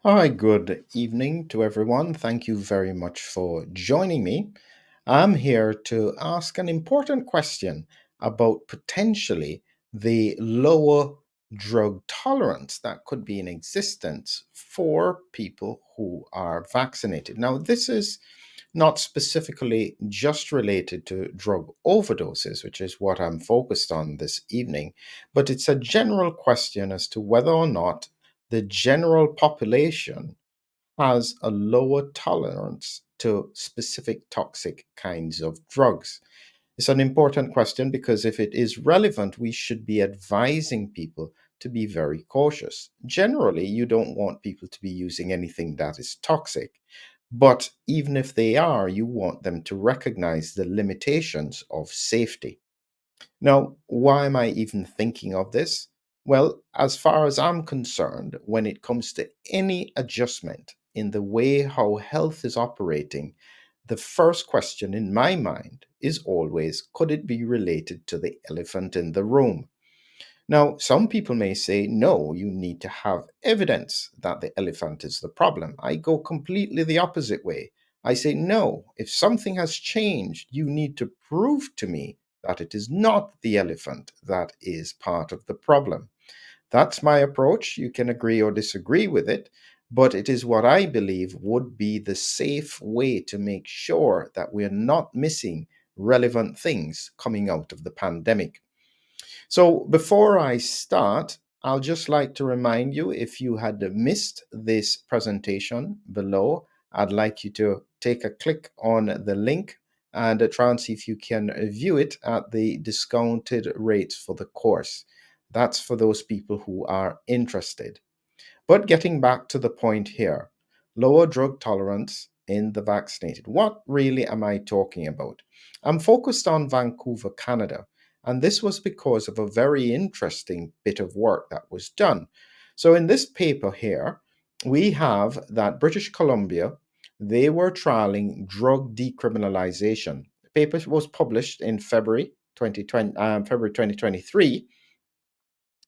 Hi, good evening to everyone. Thank you very much for joining me. I'm here to ask an important question about potentially the lower drug tolerance that could be in existence for people who are vaccinated. Now, this is not specifically just related to drug overdoses, which is what I'm focused on this evening, but it's a general question as to whether or not the general population has a lower tolerance to specific toxic kinds of drugs. It's an important question because if it is relevant, we should be advising people to be very cautious. Generally, you don't want people to be using anything that is toxic, but even if they are, you want them to recognize the limitations of safety. Now, why am I even thinking of this? Well, as far as I'm concerned, when it comes to any adjustment in the way how health is operating, the first question in my mind is always, could it be related to the elephant in the room? Now, some people may say, no, you need to have evidence that the elephant is the problem. I go completely the opposite way. I say, no, if something has changed, you need to prove to me that it is not the elephant that is part of the problem. That's my approach. You can agree or disagree with it, but it is what I believe would be the safe way to make sure that we're not missing relevant things coming out of the pandemic. So before I start, I'll just like to remind you, if you had missed this presentation below, I'd like you to take a click on the link and try and see if you can view it at the discounted rates for the course. That's for those people who are interested. But getting back to the point here, lower drug tolerance in the vaccinated. What really am I talking about? I'm focused on Vancouver, Canada, and this was because of a very interesting bit of work that was done. So, in this paper here, we have that British Columbia, they were trialing drug decriminalization. The paper was published in February 2023,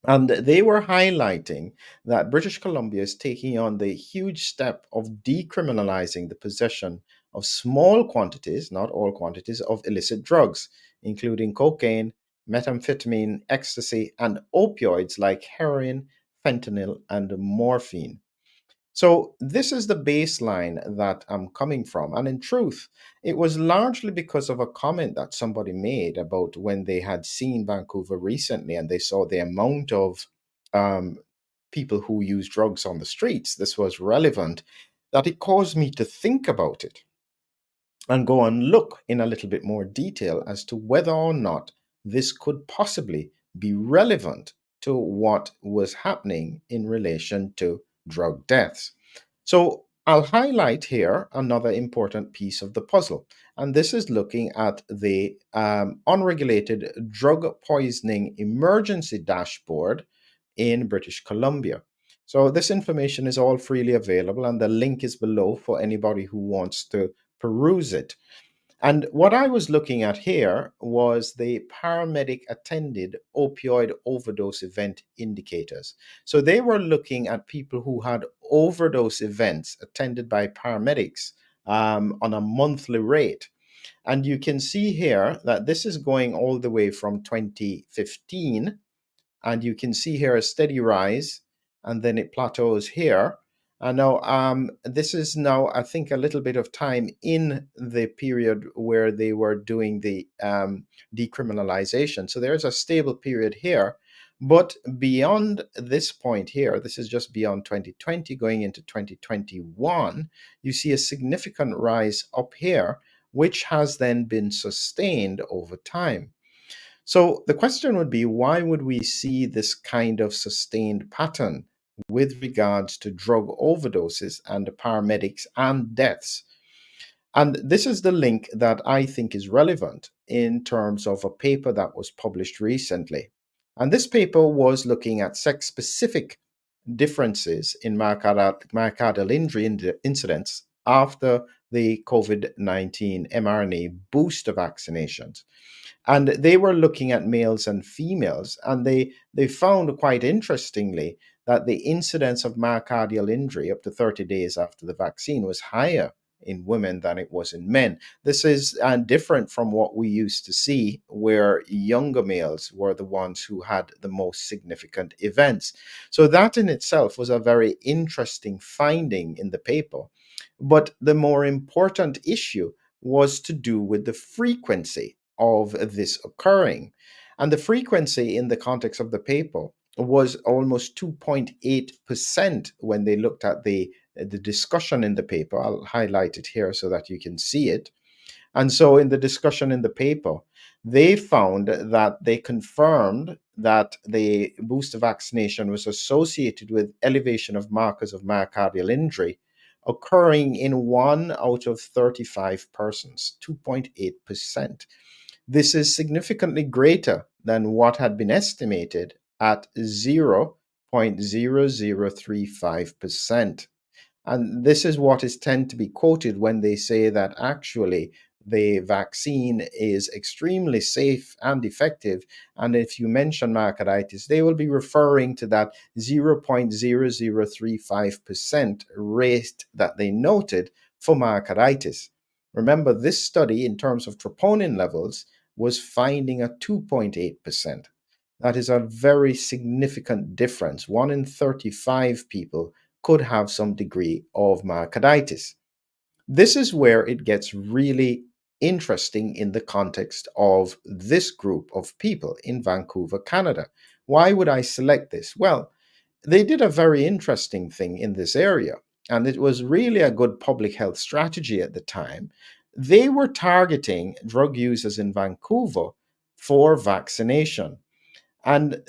and they were highlighting that British Columbia is taking on the huge step of decriminalizing the possession of small quantities, not all quantities, of illicit drugs, including cocaine, methamphetamine, ecstasy, and opioids like heroin, fentanyl, and morphine. So, this is the baseline that I'm coming from. And in truth, it was largely because of a comment that somebody made about when they had seen Vancouver recently and they saw the amount of um, people who use drugs on the streets. This was relevant, that it caused me to think about it and go and look in a little bit more detail as to whether or not this could possibly be relevant to what was happening in relation to drug deaths. So I'll highlight here another important piece of the puzzle, and this is looking at the unregulated drug poisoning emergency dashboard in British Columbia. So this information is all freely available, and the link is below for anybody who wants to peruse it. And what I was looking at here was the paramedic attended opioid overdose event indicators. So they were looking at people who had overdose events attended by paramedics on a monthly rate. And you can see here that this is going all the way from 2015, and you can see here a steady rise, and then it plateaus here. And now this is now, I think, a little bit of time in the period where they were doing the decriminalization. So there's a stable period here. But beyond this point here, this is just beyond 2020 going into 2021, you see a significant rise up here, which has then been sustained over time. So the question would be, why would we see this kind of sustained pattern with regards to drug overdoses and the paramedics and deaths? And this is the link that I think is relevant in terms of a paper that was published recently. And this paper was looking at sex specific differences in myocardial injury incidents after the COVID-19 mRNA booster vaccinations. And they were looking at males and females, and they found quite interestingly that the incidence of myocardial injury up to 30 days after the vaccine was higher in women than it was in men. This is different from what we used to see, where younger males were the ones who had the most significant events. So that in itself was a very interesting finding in the paper. But the more important issue was to do with the frequency of this occurring. And the frequency in the context of the paper was almost 2.8% when they looked at the discussion in the paper. I'll highlight it here so that you can see it. And so, in the discussion in the paper, they found that they confirmed that the booster vaccination was associated with elevation of markers of myocardial injury occurring in 1 out of 35 persons, 2.8%. This is significantly greater than what had been estimated at 0.0035%. And this is what is tend to be quoted when they say that actually the vaccine is extremely safe and effective. And if you mention myocarditis, they will be referring to that 0.0035% rate that they noted for myocarditis. Remember, this study, in terms of troponin levels, was finding a 2.8%. That is a very significant difference. 1 in 35 people could have some degree of myocarditis. This is where it gets really interesting in the context of this group of people in Vancouver, Canada. Why would I select this? Well, they did a very interesting thing in this area, and it was really a good public health strategy at the time. They were targeting drug users in Vancouver for vaccination. And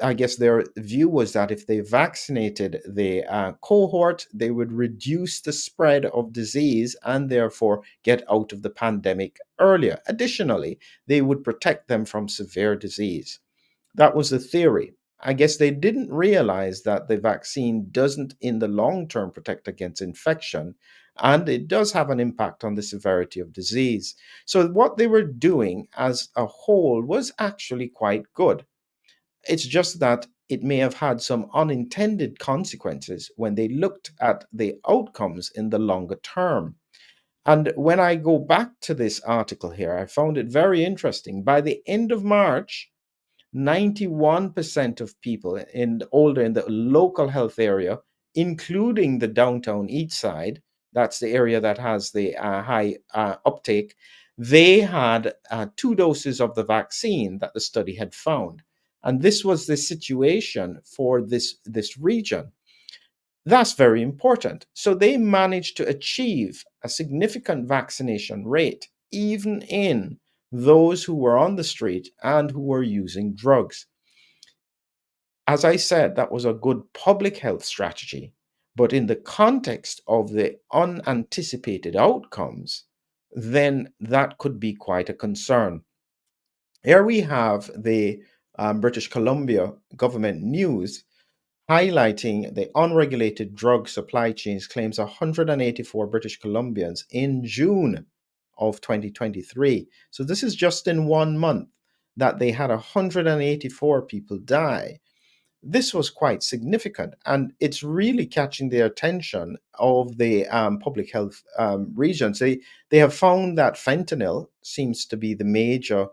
I guess their view was that if they vaccinated the cohort, they would reduce the spread of disease and therefore get out of the pandemic earlier. Additionally, they would protect them from severe disease. That was the theory. I guess they didn't realize that the vaccine doesn't, in the long term, protect against infection, and it does have an impact on the severity of disease. So, what they were doing as a whole was actually quite good. It's just that it may have had some unintended consequences when they looked at the outcomes in the longer term. And when I go back to this article here, I found it very interesting. By the end of March, 91% of people in the local health area, including the downtown east side, that's the area that has the high uptake, they had 2 doses of the vaccine that the study had found. And this was the situation for this region. That's very important. So they managed to achieve a significant vaccination rate, even in those who were on the street and who were using drugs. As I said, that was a good public health strategy. But in the context of the unanticipated outcomes, then that could be quite a concern. Here we have the British Columbia government news highlighting the unregulated drug supply chains claims 184 British Columbians in June of 2023. So this is just in 1 month that they had 184 people die. This was quite significant, and it's really catching the attention of the public health regions. They have found that fentanyl seems to be the major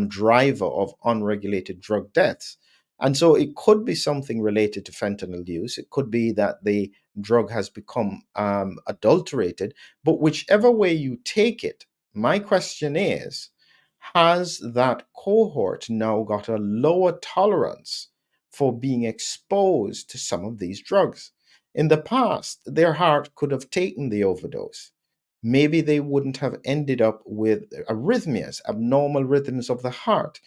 driver of unregulated drug deaths. And so it could be something related to fentanyl use. It could be that the drug has become adulterated. But whichever way you take it, my question is, has that cohort now got a lower tolerance for being exposed to some of these drugs? In the past, their heart could have taken the overdose. Maybe they wouldn't have ended up with arrhythmias, abnormal rhythms of the heart.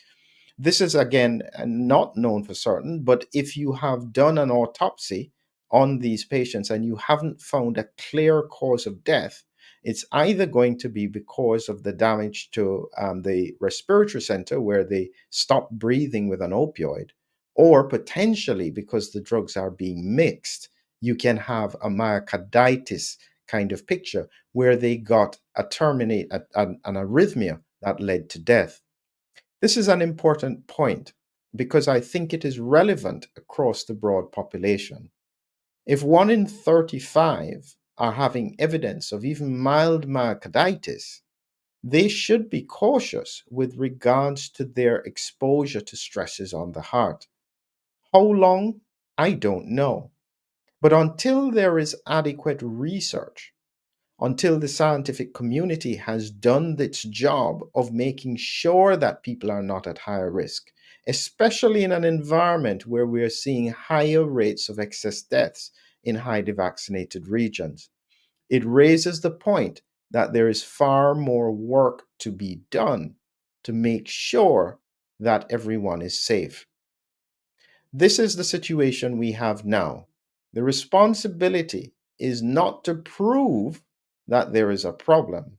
This is again not known for certain, but if you have done an autopsy on these patients and you haven't found a clear cause of death, it's either going to be because of the damage to the respiratory center where they stop breathing with an opioid, or potentially because the drugs are being mixed, you can have a myocarditis kind of picture where they got an arrhythmia that led to death. This is an important point because I think it is relevant across the broad population. If 1 in 35 are having evidence of even mild myocarditis, they should be cautious with regards to their exposure to stresses on the heart. How long? I don't know. But until there is adequate research, until the scientific community has done its job of making sure that people are not at higher risk, especially in an environment where we are seeing higher rates of excess deaths in highly vaccinated regions, it raises the point that there is far more work to be done to make sure that everyone is safe. This is the situation we have now. The responsibility is not to prove that there is a problem.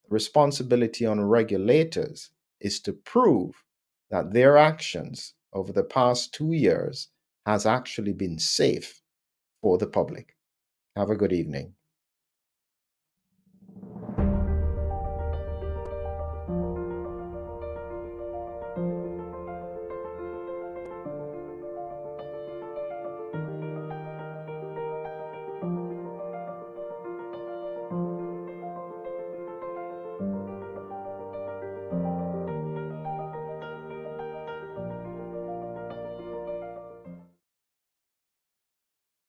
The responsibility on regulators is to prove that their actions over the past 2 years has actually been safe for the public. Have a good evening.